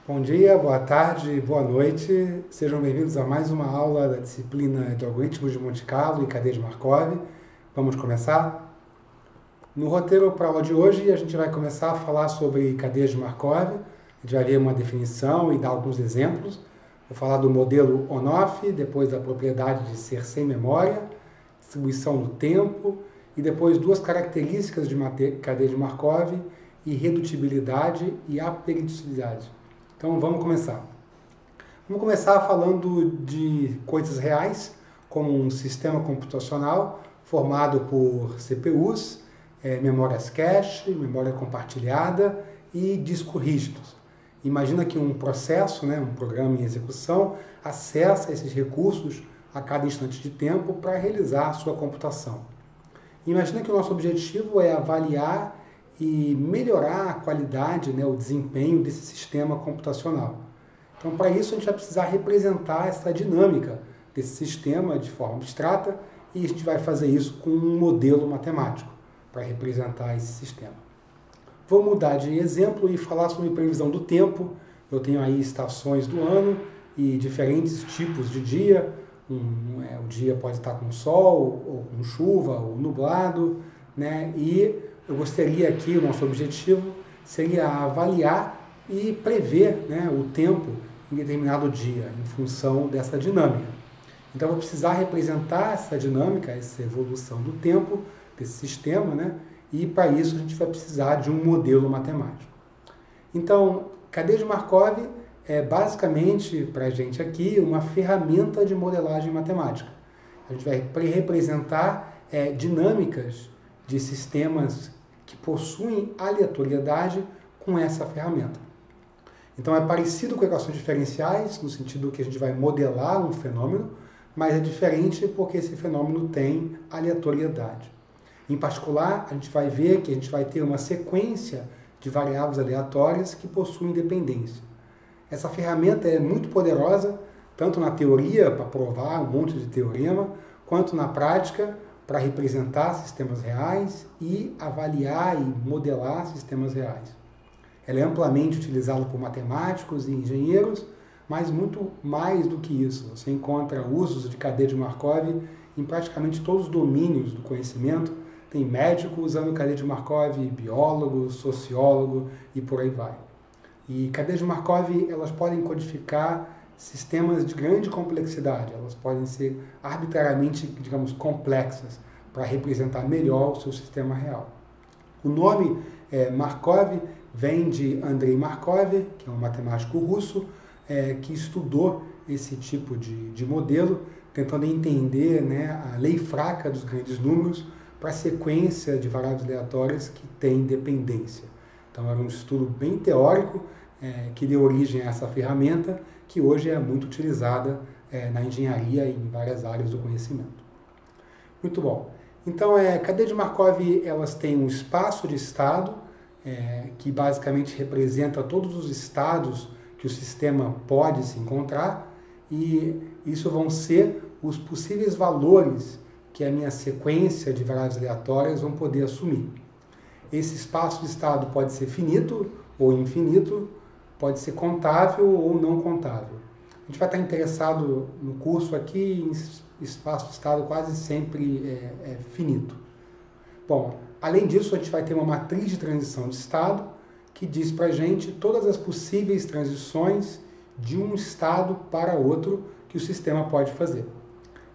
Bom dia, boa tarde, boa noite. Sejam bem-vindos a mais uma aula da disciplina de algoritmos de Monte Carlo e cadeia de Markov. Vamos começar? No roteiro para a aula de hoje, a gente vai começar a falar sobre cadeias de Markov. A gente vai ver uma definição e dar alguns exemplos. Vou falar do modelo on-off, depois da propriedade de ser sem memória, distribuição do tempo e depois duas características de cadeia de Markov e redutibilidade e aperiodicidade. Então vamos começar. Vamos começar falando de coisas reais, como um sistema computacional formado por CPUs, memórias cache, memória compartilhada e discos rígidos. Imagina que um processo, um programa em execução, acessa esses recursos a cada instante de tempo para realizar a sua computação. Imagina que o nosso objetivo é avaliar e melhorar a qualidade, o desempenho desse sistema computacional. Então, para isso, a gente vai precisar representar essa dinâmica desse sistema de forma abstrata e a gente vai fazer isso com um modelo matemático para representar esse sistema. Vou mudar de exemplo e falar sobre previsão do tempo. Eu tenho aí estações do ano e diferentes tipos de dia. O dia pode estar com sol, ou com chuva, ou nublado, e eu gostaria aqui, o nosso objetivo seria avaliar e prever o tempo em determinado dia, em função dessa dinâmica. Então, eu vou precisar representar essa dinâmica, essa evolução do tempo desse sistema, e para isso a gente vai precisar de um modelo matemático. Então, cadeia de Markov é basicamente, para a gente aqui, uma ferramenta de modelagem matemática. A gente vai representar dinâmicas de sistemas que possuem aleatoriedade com essa ferramenta. Então é parecido com equações diferenciais, no sentido que a gente vai modelar um fenômeno, mas é diferente porque esse fenômeno tem aleatoriedade. Em particular, a gente vai ver que a gente vai ter uma sequência de variáveis aleatórias que possuem dependência. Essa ferramenta é muito poderosa, tanto na teoria, para provar um monte de teorema, quanto na prática, para representar sistemas reais e avaliar e modelar sistemas reais. Ela é amplamente utilizada por matemáticos e engenheiros, mas muito mais do que isso. Você encontra usos de cadeia de Markov em praticamente todos os domínios do conhecimento. Tem médico usando cadeia de Markov, biólogo, sociólogo e por aí vai. E cadeias de Markov, elas podem codificar sistemas de grande complexidade, elas podem ser arbitrariamente, digamos, complexas para representar melhor o seu sistema real. O nome Markov vem de Andrei Markov, que é um matemático russo, que estudou esse tipo de modelo, tentando entender a lei fraca dos grandes números para a sequência de variáveis aleatórias que tem dependência. Então era um estudo bem teórico que deu origem a essa ferramenta, que hoje é muito utilizada na engenharia e em várias áreas do conhecimento. Muito bom. Então, cadeia de Markov, elas têm um espaço de estado, que basicamente representa todos os estados que o sistema pode se encontrar, e isso vão ser os possíveis valores que a minha sequência de variáveis aleatórias vão poder assumir. Esse espaço de estado pode ser finito ou infinito, pode ser contável ou não contável. A gente vai estar interessado no curso aqui em espaço de estado quase sempre finito. Bom, além disso, a gente vai ter uma matriz de transição de estado que diz para a gente todas as possíveis transições de um estado para outro que o sistema pode fazer.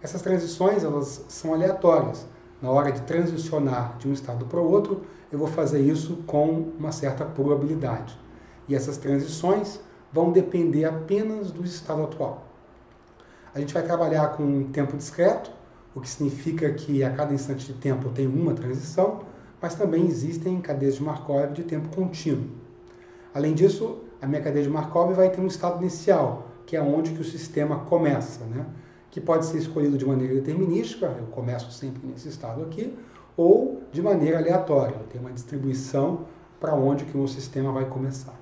Essas transições, elas são aleatórias. Na hora de transicionar de um estado para o outro, eu vou fazer isso com uma certa probabilidade. E essas transições vão depender apenas do estado atual. A gente vai trabalhar com um tempo discreto, o que significa que a cada instante de tempo tem uma transição, mas também existem cadeias de Markov de tempo contínuo. Além disso, a minha cadeia de Markov vai ter um estado inicial, que é onde que o sistema começa, que pode ser escolhido de maneira determinística, eu começo sempre nesse estado aqui, ou de maneira aleatória, eu tenho uma distribuição para onde que o meu sistema vai começar.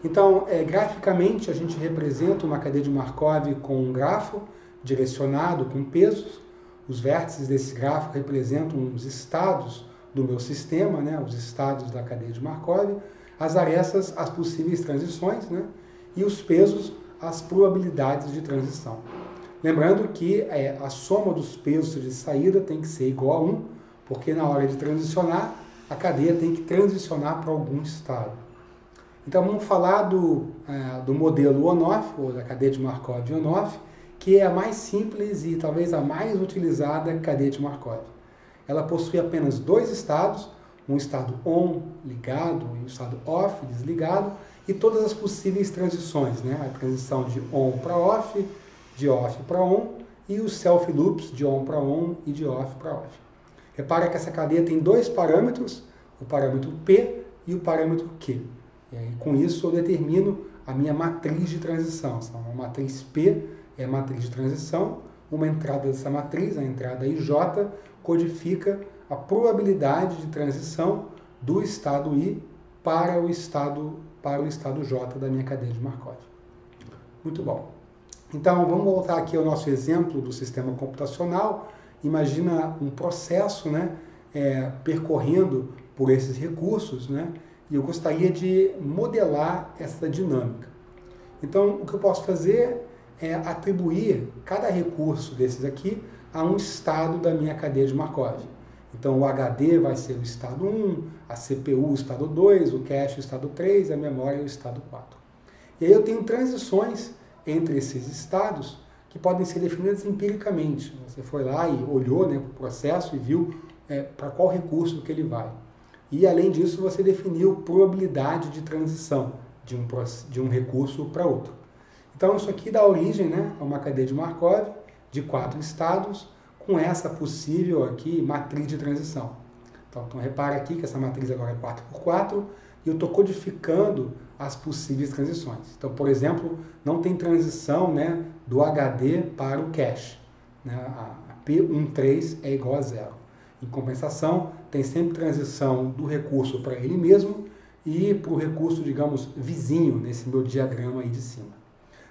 Então, graficamente, a gente representa uma cadeia de Markov com um grafo direcionado com pesos. Os vértices desse gráfico representam os estados do meu sistema, os estados da cadeia de Markov. As arestas, as possíveis transições, e os pesos, as probabilidades de transição. Lembrando que a soma dos pesos de saída tem que ser igual a 1, porque na hora de transicionar, a cadeia tem que transicionar para algum estado. Então vamos falar do modelo ON-OFF, ou da cadeia de Markov ON-OFF, que é a mais simples e talvez a mais utilizada cadeia de Markov. Ela possui apenas dois estados, um estado ON ligado e um estado OFF desligado, e todas as possíveis transições, né? A transição de ON para OFF, de OFF para ON, e os self loops de ON para ON e de OFF para OFF. Repara que essa cadeia tem dois parâmetros, o parâmetro P e o parâmetro Q. E aí, com isso eu determino a minha matriz de transição. Então, a matriz P é a matriz de transição, uma entrada dessa matriz, a entrada IJ, codifica a probabilidade de transição do estado I para o estado J da minha cadeia de Markov. Muito bom. Então, vamos voltar aqui ao nosso exemplo do sistema computacional. Imagina um processo, né, percorrendo por esses recursos, né, e eu gostaria de modelar essa dinâmica. Então, o que eu posso fazer é atribuir cada recurso desses aqui a um estado da minha cadeia de Markov. Então, o HD vai ser o estado 1, a CPU o estado 2, o cache o estado 3, a memória o estado 4. E aí eu tenho transições entre esses estados que podem ser definidas empiricamente. Você foi lá e olhou, né, para o processo e viu para qual recurso que ele vai. E, além disso, você definiu probabilidade de transição de um recurso para outro. Então, isso aqui dá origem, né, a uma cadeia de Markov de 4 estados, com essa possível aqui matriz de transição. Então repara aqui que essa matriz agora é 4x4 e eu estou codificando as possíveis transições. Então, por exemplo, não tem transição, né, do HD para o cache. Né? A P13 é igual a 0. Em compensação, tem sempre transição do recurso para ele mesmo e para o recurso, digamos, vizinho, nesse meu diagrama aí de cima.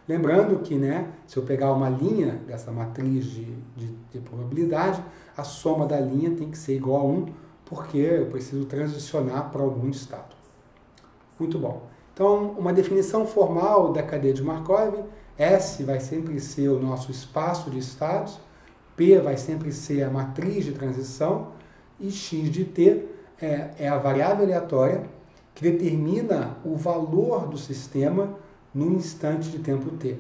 Lembrando que, né, se eu pegar uma linha dessa matriz de probabilidade, a soma da linha tem que ser igual a 1, porque eu preciso transicionar para algum estado. Muito bom. Então, uma definição formal da cadeia de Markov: S vai sempre ser o nosso espaço de estados, P vai sempre ser a matriz de transição, e X de T é a variável aleatória que determina o valor do sistema no instante de tempo t,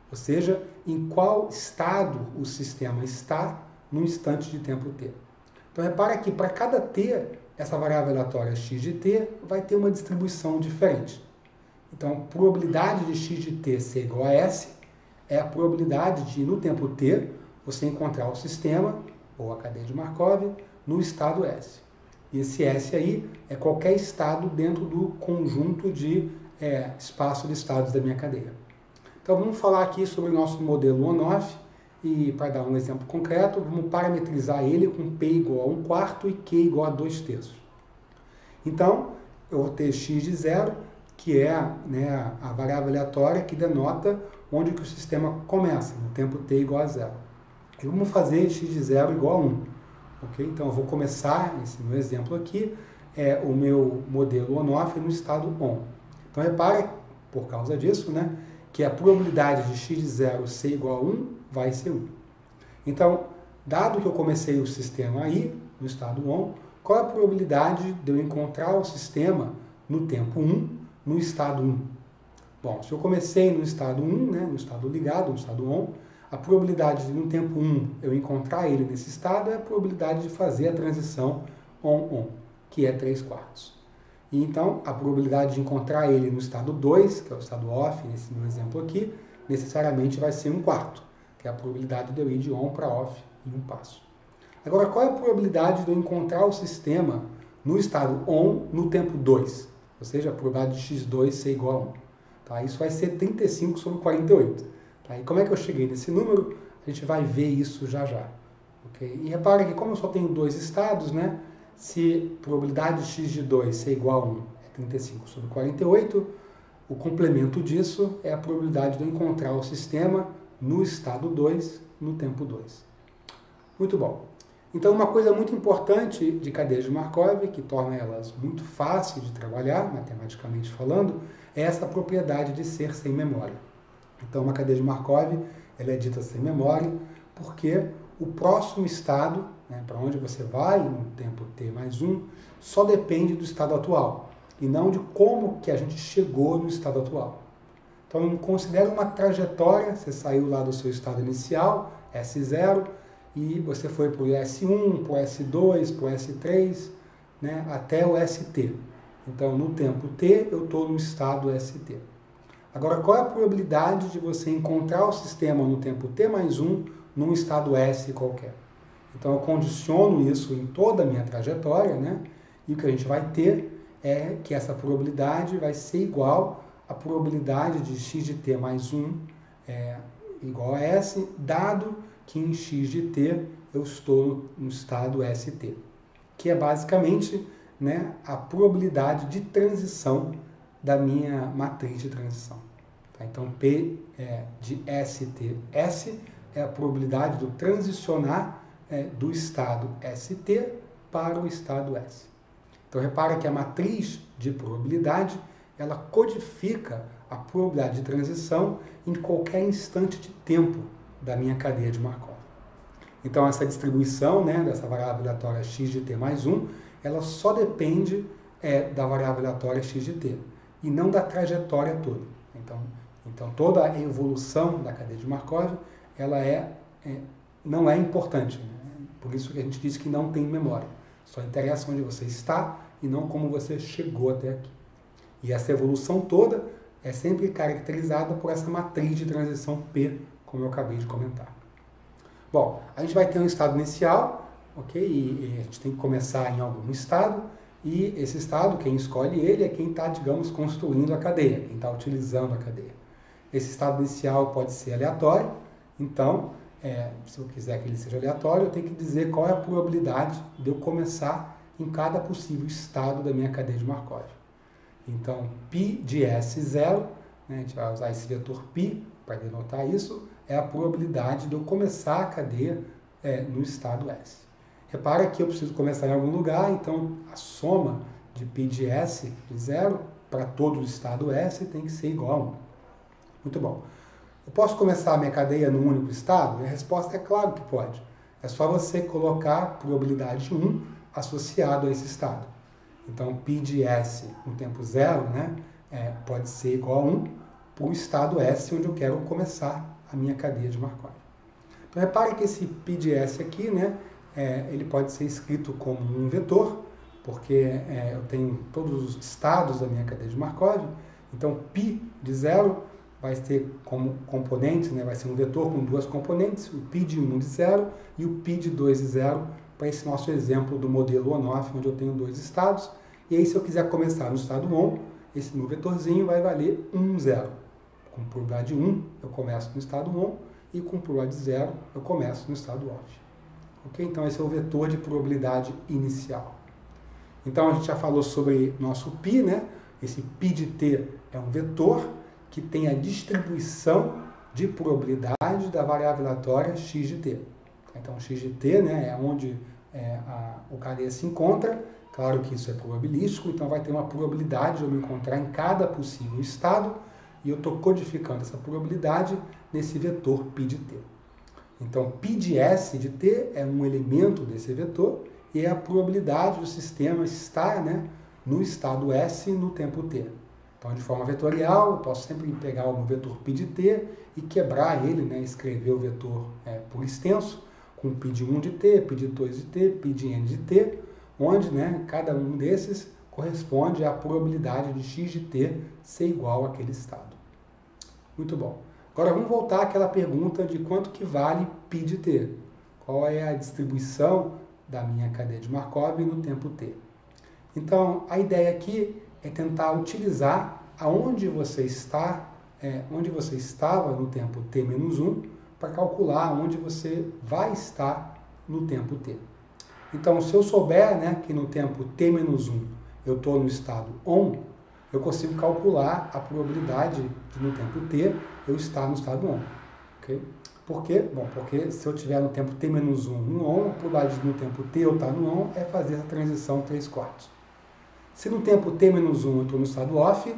ou seja, em qual estado o sistema está no instante de tempo t. Então, repara que para cada t, essa variável aleatória x de t vai ter uma distribuição diferente. Então, a probabilidade de x de t ser igual a S é a probabilidade de, no tempo t, você encontrar o sistema, ou a cadeia de Markov, no estado S. E esse S aí é qualquer estado dentro do conjunto de espaço de estados da minha cadeia. Então vamos falar aqui sobre o nosso modelo ON-OFF e, para dar um exemplo concreto, vamos parametrizar ele com P igual a 1/4 e Q igual a 2/3. Então eu vou ter x de 0, que é, né, a variável aleatória que denota onde que o sistema começa, no tempo t igual a 0. E vamos fazer x de 0 igual a 1. Okay? Então eu vou começar, nesse meu exemplo aqui, o meu modelo ON-OFF no estado ON. Então, repare, por causa disso, né, que a probabilidade de x de 0 ser igual a 1 vai ser 1. Então, dado que eu comecei o sistema aí, no estado ON, qual é a probabilidade de eu encontrar o sistema no tempo 1, no estado 1? Bom, se eu comecei no estado 1, né, no estado ligado, no estado ON, a probabilidade de, no tempo 1, eu encontrar ele nesse estado é a probabilidade de fazer a transição ON-ON, que é 3/4. E então, a probabilidade de encontrar ele no estado 2, que é o estado OFF, nesse meu exemplo aqui, necessariamente vai ser 1/4, que é a probabilidade de eu ir de ON para OFF em um passo. Agora, qual é a probabilidade de eu encontrar o sistema no estado ON no tempo 2? Ou seja, a probabilidade de x2 ser igual a 1. Tá? Isso vai ser 35/48. Tá? E como é que eu cheguei nesse número? A gente vai ver isso já já. Okay? E repara que, como eu só tenho dois estados, né? Se a probabilidade de x de 2 ser igual a 1 é 35/48, o complemento disso é a probabilidade de eu encontrar o sistema no estado 2, no tempo 2. Muito bom. Então, uma coisa muito importante de cadeias de Markov, que torna elas muito fáceis de trabalhar, matematicamente falando, é essa propriedade de ser sem memória. Então, uma cadeia de Markov, ela é dita sem memória, porque o próximo estado, né, para onde você vai no tempo t mais 1, só depende do estado atual, e não de como que a gente chegou no estado atual. Então, considere uma trajetória, você saiu lá do seu estado inicial, S0, e você foi para o S1, para o S2, para o S3, né, até o ST. Então, no tempo t, eu estou no estado ST. Agora, qual é a probabilidade de você encontrar o sistema no tempo t mais 1 num estado S qualquer? Então, eu condiciono isso em toda a minha trajetória, né? E o que a gente vai ter é que essa probabilidade vai ser igual à probabilidade de x de t mais 1 igual a S, dado que em x de t eu estou no estado ST, que é basicamente, né, a probabilidade de transição da minha matriz de transição. Tá? Então, P de ST, S é a probabilidade de eu transicionar do estado ST para o estado S. Então, repara que a matriz de probabilidade, ela codifica a probabilidade de transição em qualquer instante de tempo da minha cadeia de Markov. Então, essa distribuição, né, dessa variável aleatória x de t mais 1, ela só depende da variável aleatória x de t, e não da trajetória toda. Então toda a evolução da cadeia de Markov, ela não é importante. Né? Por isso que a gente diz que não tem memória. Só interessa onde você está e não como você chegou até aqui. E essa evolução toda é sempre caracterizada por essa matriz de transição P, como eu acabei de comentar. Bom, a gente vai ter um estado inicial, ok? E a gente tem que começar em algum estado, e esse estado, quem escolhe ele é quem está, digamos, construindo a cadeia, quem está utilizando a cadeia. Esse estado inicial pode ser aleatório, então, se eu quiser que ele seja aleatório, eu tenho que dizer qual é a probabilidade de eu começar em cada possível estado da minha cadeia de Markov. Então, π de S0, né, a gente vai usar esse vetor π para denotar isso, é a probabilidade de eu começar a cadeia no estado S. Repara que eu preciso começar em algum lugar, então a soma de π de S de 0 para todo o estado S tem que ser igual a 1. Muito bom. Eu posso começar a minha cadeia num único estado? E a resposta é claro que pode. É só você colocar a probabilidade 1 associado a esse estado. Então, π de S no tempo 0, né, pode ser igual a 1 para o estado S, onde eu quero começar a minha cadeia de Markov. Então, repare que esse π de S aqui, né, ele pode ser escrito como um vetor, porque eu tenho todos os estados da minha cadeia de Markov. Então, π de 0 vai ter como componentes, né, vai ser um vetor com duas componentes, o π de 1 de 0 e o π de 2 de 0, para esse nosso exemplo do modelo on-off, onde eu tenho dois estados. E aí, se eu quiser começar no estado on, esse meu vetorzinho vai valer 1, 0. Com probabilidade 1, eu começo no estado on, e com probabilidade 0, eu começo no estado off. Ok? Então, esse é o vetor de probabilidade inicial. Então, a gente já falou sobre nosso π, né? Esse π de t é um vetor que tem a distribuição de probabilidade da variável aleatória x de t. Então, x de t, né, é onde o cadeia se encontra. Claro que isso é probabilístico, então vai ter uma probabilidade de eu me encontrar em cada possível estado, e eu estou codificando essa probabilidade nesse vetor π de t. Então, π de S de t é um elemento desse vetor, e é a probabilidade do sistema estar, né, no estado S no tempo t. Então, de forma vetorial, eu posso sempre pegar o meu vetor π de t e quebrar ele, né, escrever o vetor por extenso, com π de 1 de t, π de 2 de t, π de n de t, onde, né, cada um desses corresponde à probabilidade de x de t ser igual àquele estado. Muito bom. Agora vamos voltar àquela pergunta de quanto que vale π de t. Qual é a distribuição da minha cadeia de Markov no tempo t. Então, a ideia aqui é tentar utilizar aonde você está, onde você estava no tempo t menos 1, para calcular onde você vai estar no tempo t. Então, se eu souber, né, que no tempo t menos 1 eu estou no estado on, eu consigo calcular a probabilidade de no tempo t eu estar no estado on. Okay? Por quê? Bom, porque se eu tiver no tempo t menos 1 no on, a probabilidade de no tempo t eu estar no on é fazer a transição 3/4. Se no tempo t menos 1 eu estou no estado off,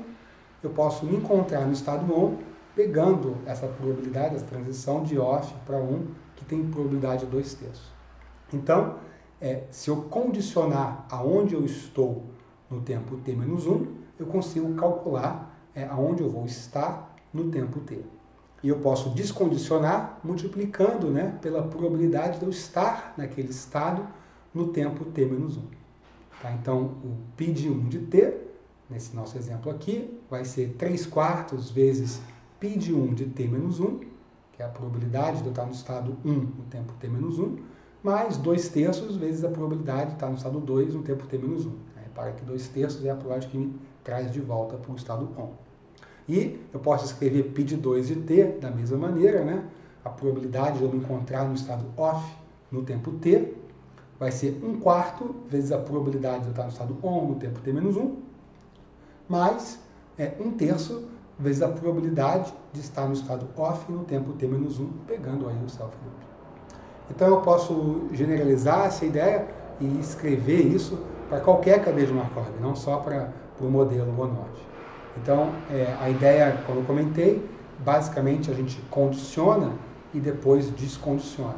eu posso me encontrar no estado on, pegando essa probabilidade, essa transição de off para on, que tem probabilidade de 2/3. Então, se eu condicionar aonde eu estou no tempo t menos 1, eu consigo calcular aonde eu vou estar no tempo t. E eu posso descondicionar multiplicando, né, pela probabilidade de eu estar naquele estado no tempo t menos 1. Tá? Então, o π de 1 de t, nesse nosso exemplo aqui, vai ser 3/4 vezes π de 1 de t menos 1, que é a probabilidade de eu estar no estado 1 no tempo t menos 1, mais 2/3 vezes a probabilidade de estar no estado 2 no tempo t menos 1. Repara que 2/3 é a probabilidade que me traz de volta para o estado on. E eu posso escrever π de 2 de t da mesma maneira, né? A probabilidade de eu me encontrar no estado off no tempo t vai ser 1/4 vezes a probabilidade de eu estar no estado on no tempo t menos 1, mais 1/3 vezes a probabilidade de estar no estado off no tempo t menos 1, pegando aí o self-loop. Então eu posso generalizar essa ideia e escrever isso para qualquer cadeia de Markov, não só para o modelo on-off. Então, a ideia, como eu comentei, basicamente a gente condiciona e depois descondiciona.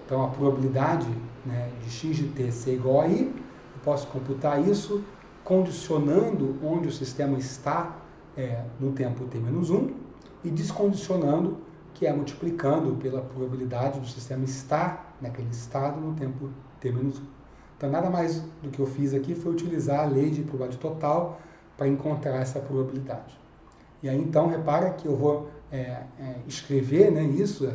Então, a probabilidade, né, de x de t ser igual a i, eu posso computar isso condicionando onde o sistema está no tempo t menos 1 e descondicionando, que é multiplicando pela probabilidade do sistema estar naquele estado no tempo t menos 1. Então, nada mais do que eu fiz aqui foi utilizar a lei de probabilidade total para encontrar essa probabilidade. E aí, então, repara que eu vou escrever, né, isso,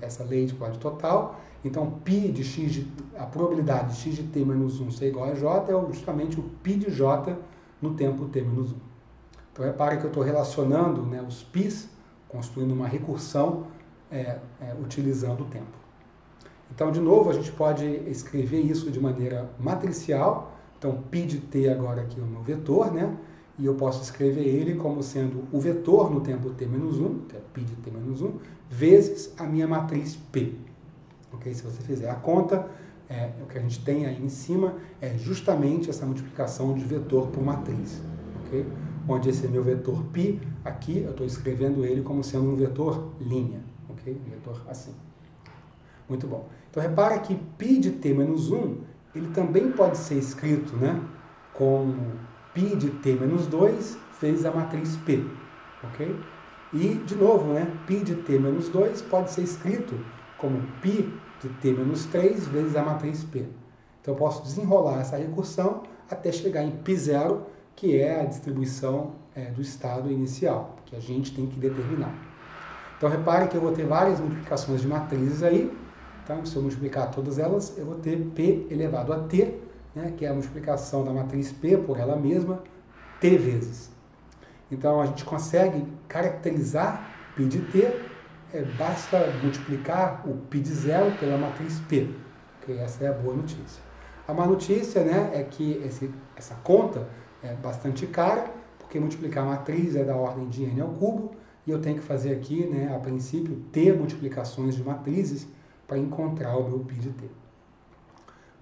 essa lei de probabilidade total. Então, π de x, a probabilidade de x de t menos 1 ser igual a j é justamente o π de j no tempo t menos 1. Então, repara que eu estou relacionando, né, os π's, construindo uma recursão utilizando o tempo. Então, de novo, a gente pode escrever isso de maneira matricial. Então, π de t agora aqui é o meu vetor, né? E eu posso escrever ele como sendo o vetor no tempo t menos 1, que é π de t menos 1, vezes a minha matriz P. Okay? Se você fizer a conta, o que a gente tem aí em cima é justamente essa multiplicação de vetor por matriz. Okay? Onde esse meu vetor π, aqui eu estou escrevendo ele como sendo um vetor linha. Okay? Um vetor assim. Muito bom. Então, repara que π de t menos 1, ele também pode ser escrito, né, como π de t menos 2 vezes a matriz P. Ok? E, de novo, né, π de t menos 2 pode ser escrito como π de t menos 3 vezes a matriz P. Então, eu posso desenrolar essa recursão até chegar em π0, que é a distribuição do estado inicial, que a gente tem que determinar. Então, repare que eu vou ter várias multiplicações de matrizes aí. Então, se eu multiplicar todas elas, eu vou ter P elevado a T, né, que é a multiplicação da matriz P por ela mesma, T vezes. Então, a gente consegue caracterizar π de T, basta multiplicar o π de 0 pela matriz P, que essa é a boa notícia. A má notícia, né, é que essa conta é bastante cara, porque multiplicar a matriz é da ordem de n ao cubo, e eu tenho que fazer aqui, né, a princípio, T multiplicações de matrizes, para encontrar o meu π de t.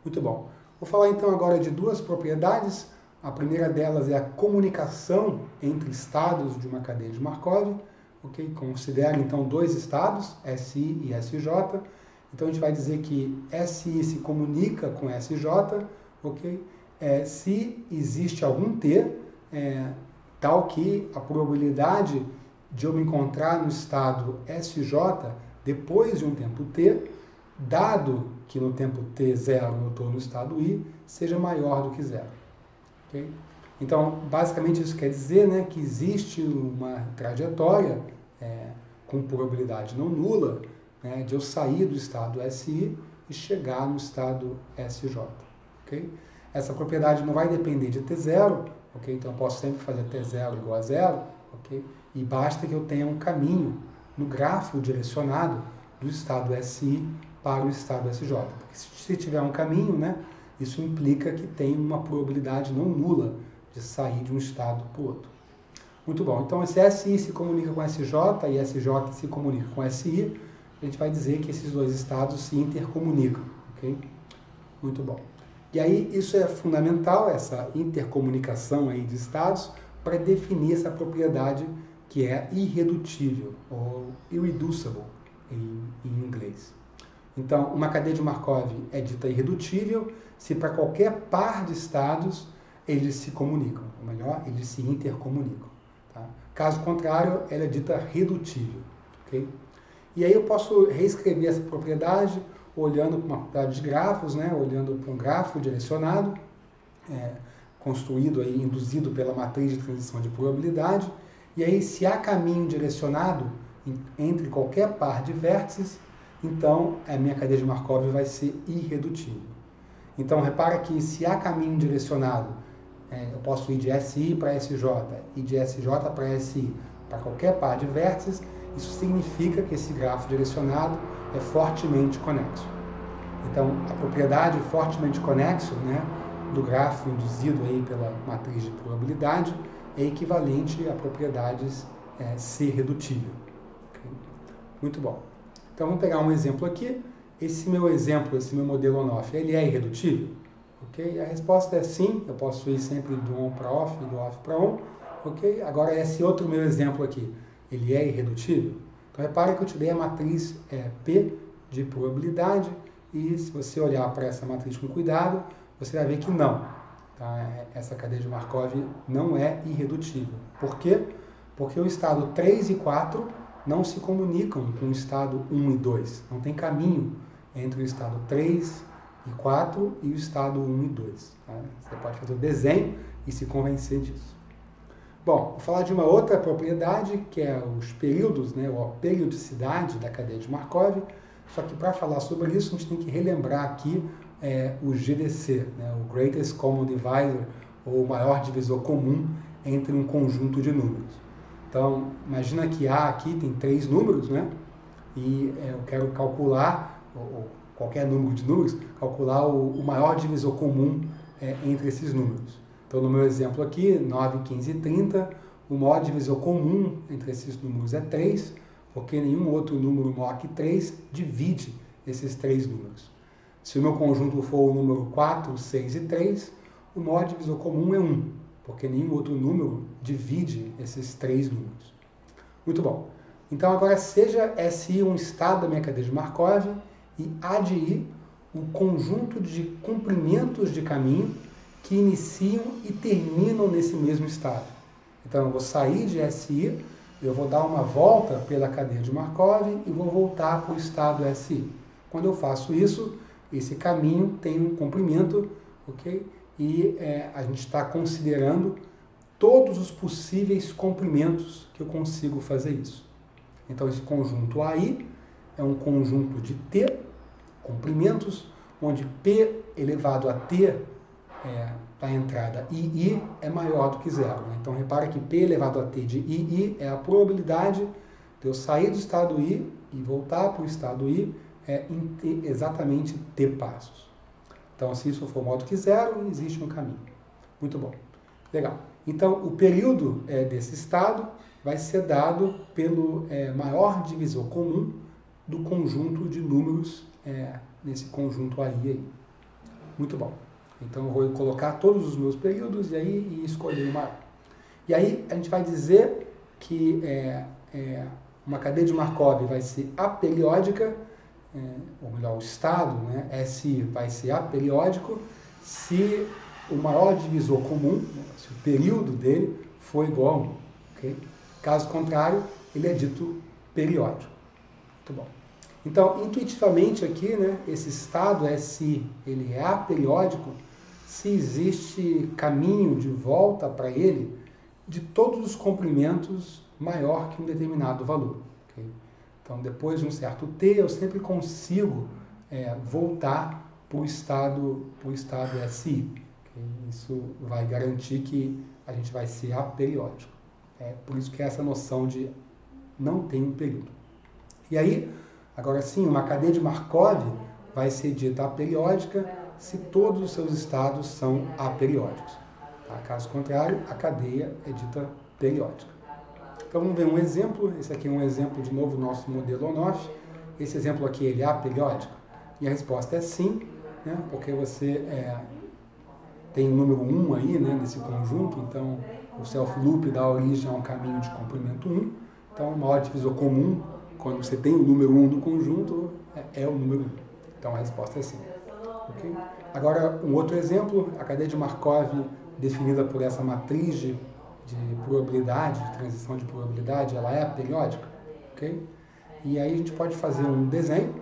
Muito bom. Vou falar então agora de duas propriedades. A primeira delas é a comunicação entre estados de uma cadeia de Markov. Okay? Considera então dois estados, SI e SJ. Então a gente vai dizer que SI se comunica com SJ, okay? Se existe algum T, tal que a probabilidade de eu me encontrar no estado SJ depois de um tempo t, dado que no tempo t0 eu estou no estado i, seja maior do que zero. Okay? Então, basicamente isso quer dizer, né, que existe uma trajetória com probabilidade não nula, né, de eu sair do estado SI e chegar no estado SJ. Okay? Essa propriedade não vai depender de t0, okay? Então eu posso sempre fazer t0 igual a zero, okay? E basta que eu tenha um caminho no grafo direcionado do estado SI para o estado SJ. Porque se tiver um caminho, né, isso implica que tem uma probabilidade não nula de sair de um estado para o outro. Muito bom. Então, esse SI se comunica com SJ e SJ se comunica com SI. a gente vai dizer que esses dois estados se intercomunicam, ok? Muito bom. E aí isso é fundamental, essa intercomunicação aí de estados, para definir essa propriedade que é irredutível, ou irreducible em inglês. Então, uma cadeia de Markov é dita irredutível se para qualquer par de estados eles se comunicam, ou melhor, eles se intercomunicam. Tá? Caso contrário, ela é dita redutível. Okay? E aí eu posso reescrever essa propriedade olhando para uma propriedade de grafos, né? Olhando para um grafo direcionado, construído, aí, induzido pela matriz de transição de probabilidade. E aí, se há caminho direcionado entre qualquer par de vértices, então a minha cadeia de Markov vai ser irredutível. Então, repara que se há caminho direcionado, eu posso ir de SI para SJ e de SJ para SI para qualquer par de vértices, isso significa que esse grafo direcionado é fortemente conexo. Então, a propriedade fortemente conexo, né, do grafo induzido aí pela matriz de probabilidade é equivalente a propriedades ser redutível. Okay? Muito bom. Então, vamos pegar um exemplo aqui. Esse meu exemplo, esse meu modelo on-off, ele é irredutível? Okay? A resposta é sim. Eu posso ir sempre do on para off e do off para on. Okay? Agora, esse outro meu exemplo aqui, ele é irredutível? Então, repare que eu te dei a matriz P de probabilidade e se você olhar para essa matriz com cuidado, você vai ver que não. Tá? Essa cadeia de Markov não é irredutível. Por quê? Porque o estado 3 e 4 não se comunicam com o estado 1 e 2. Não tem caminho entre o estado 3 e 4 e o estado 1 e 2. Tá? Você pode fazer o desenho e se convencer disso. Bom, vou falar de uma outra propriedade, que é os períodos, né, ou a periodicidade da cadeia de Markov. Só que para falar sobre isso, a gente tem que relembrar aqui o GDC, né, o Greatest Common Divisor, ou o maior divisor comum entre um conjunto de números. Então, imagina que A aqui tem 3 números, né? E eu quero calcular, ou qualquer número de números, calcular o maior divisor comum entre esses números. Então, no meu exemplo aqui, 9, 15 e 30, o maior divisor comum entre esses números é 3, porque nenhum outro número maior que 3 divide esses 3 números. Se o meu conjunto for o número 4, 6 e 3, o maior divisor comum é 1, porque nenhum outro número divide esses 3 números. Muito bom. Então, agora seja SI um estado da minha cadeia de Markov e A de I o conjunto de comprimentos de caminho que iniciam e terminam nesse mesmo estado. Então, eu vou sair de SI, eu vou dar uma volta pela cadeia de Markov e vou voltar para o estado SI. Quando eu faço isso, esse caminho tem um comprimento, ok? E a gente está considerando todos os possíveis comprimentos que eu consigo fazer isso. Então, esse conjunto AI é um conjunto de T, comprimentos, onde P elevado a T, a entrada II, é maior do que zero. Né? Então, repara que P elevado a T de II é a probabilidade de eu sair do estado I e voltar para o estado I em exatamente T passos. Então, se isso for maior do que zero, existe um caminho. Muito bom. Legal. Então, o período desse estado vai ser dado pelo maior divisor comum do conjunto de números nesse conjunto aí. Muito bom. Então, eu vou colocar todos os meus períodos e escolher o maior. E aí, a gente vai dizer que uma cadeia de Markov vai ser aperiódica, ou melhor, o estado, né, SI vai ser aperiódico se o maior divisor comum, né, se o período dele for igual a 1. Okay? Caso contrário, ele é dito periódico. Muito bom. Então, intuitivamente aqui, né, esse estado SI ele é aperiódico se existe caminho de volta para ele de todos os comprimentos maior que um determinado valor. Okay? Então, depois de um certo T, eu sempre consigo voltar para o estado SI. Okay? Isso vai garantir que a gente vai ser aperiódico. Por isso que é essa noção de não tem um período. E aí, agora sim, uma cadeia de Markov vai ser dita aperiódica se todos os seus estados são aperiódicos. Tá? Caso contrário, a cadeia é dita periódica. Então vamos ver um exemplo. Esse aqui é um exemplo, de novo, do nosso modelo on-off. esse exemplo aqui ele é aperiódico? E a resposta é sim, né? Porque você tem o número 1 aí, né, nesse conjunto, então o self-loop dá origem a um caminho de comprimento 1. Então, o maior divisor comum, quando você tem o número 1 do conjunto, é o número 1. Então, a resposta é sim. Okay? Agora, um outro exemplo, a cadeia de Markov, definida por essa matriz de probabilidade, de transição de probabilidade, ela é periódica. Okay? E aí a gente pode fazer um desenho,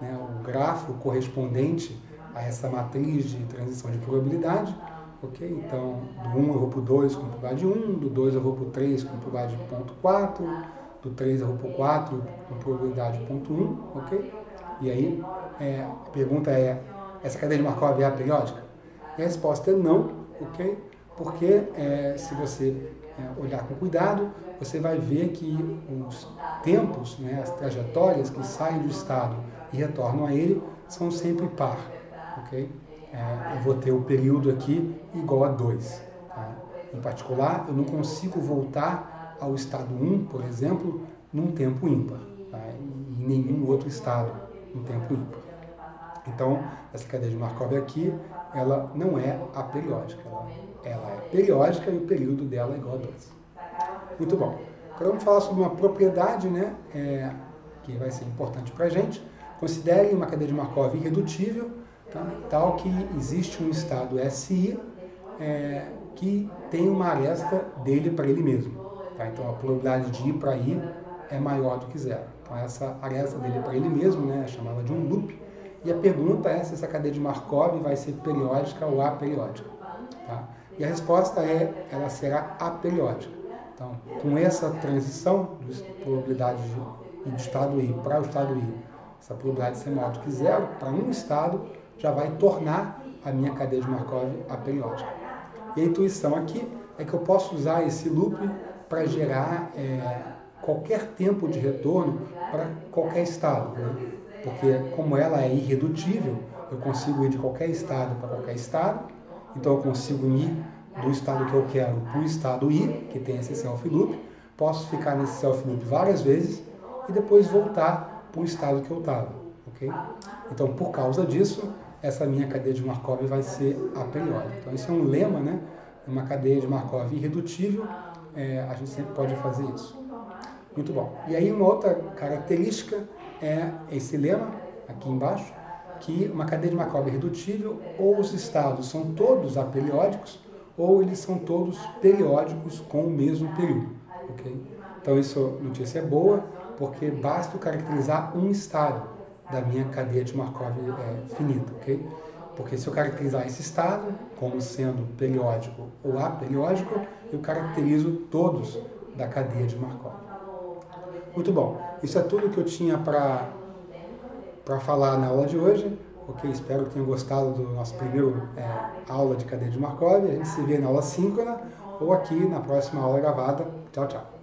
né, um grafo correspondente a essa matriz de transição de probabilidade. Okay? Então, do 1 eu vou para o 2 com probabilidade 1, do 2 eu vou para o 3 com probabilidade 0,4, do 3 eu vou para o 4 com probabilidade 0,1, ok? E aí, a pergunta é, essa cadeia de Markov é aperiódica? E a resposta é não, ok? Porque se você olhar com cuidado, você vai ver que os tempos, né, as trajetórias que saem do estado e retornam a ele, são sempre par, ok? Eu vou ter o período aqui igual a 2. Tá? Em particular, eu não consigo voltar ao estado 1, por exemplo, num tempo ímpar, tá? E em nenhum outro estado num tempo ímpar. Então, essa cadeia de Markov aqui, ela não é aperiódica. Ela é periódica e o período dela é igual a 2. Muito bom. Agora vamos falar sobre uma propriedade, né, que vai ser importante para a gente. Considere uma cadeia de Markov irredutível, tá? Tal que existe um estado SI que tem uma aresta dele para ele mesmo. Tá? Então a probabilidade de ir para I é maior do que zero. Então essa aresta dele para ele mesmo, né, é chamada de um loop. E a pergunta é se essa cadeia de Markov vai ser periódica ou aperiódica. Tá? E a resposta é, ela será aperiódica. Então, com essa transição de probabilidade do estado I para o estado I, essa probabilidade ser maior do que zero, para um estado, já vai tornar a minha cadeia de Markov aperiódica. E a intuição aqui é que eu posso usar esse loop para gerar qualquer tempo de retorno para qualquer estado, né? Porque como ela é irredutível, eu consigo ir de qualquer estado para qualquer estado, então eu consigo ir do estado que eu quero para o estado I, que tem esse self-loop, posso ficar nesse self-loop várias vezes e depois voltar para o estado que eu estava, ok? Então, por causa disso, essa minha cadeia de Markov vai ser aperiódica. Então, esse é um lema, né? Uma cadeia de Markov irredutível, a gente sempre pode fazer isso. Muito bom. E aí, uma outra característica é esse lema, aqui embaixo, que uma cadeia de Markov irredutível, ou os estados são todos aperiódicos, ou eles são todos periódicos com o mesmo período. Okay? Então, isso notícia é boa, porque basta eu caracterizar um estado da minha cadeia de Markov finita. Okay? Porque se eu caracterizar esse estado como sendo periódico ou aperiódico, eu caracterizo todos da cadeia de Markov. Muito bom. Isso é tudo que eu tinha para falar na aula de hoje. Ok, espero que tenham gostado do nosso primeiro aula de cadeia de Markov. A gente se vê na aula síncrona ou aqui na próxima aula gravada. Tchau, tchau.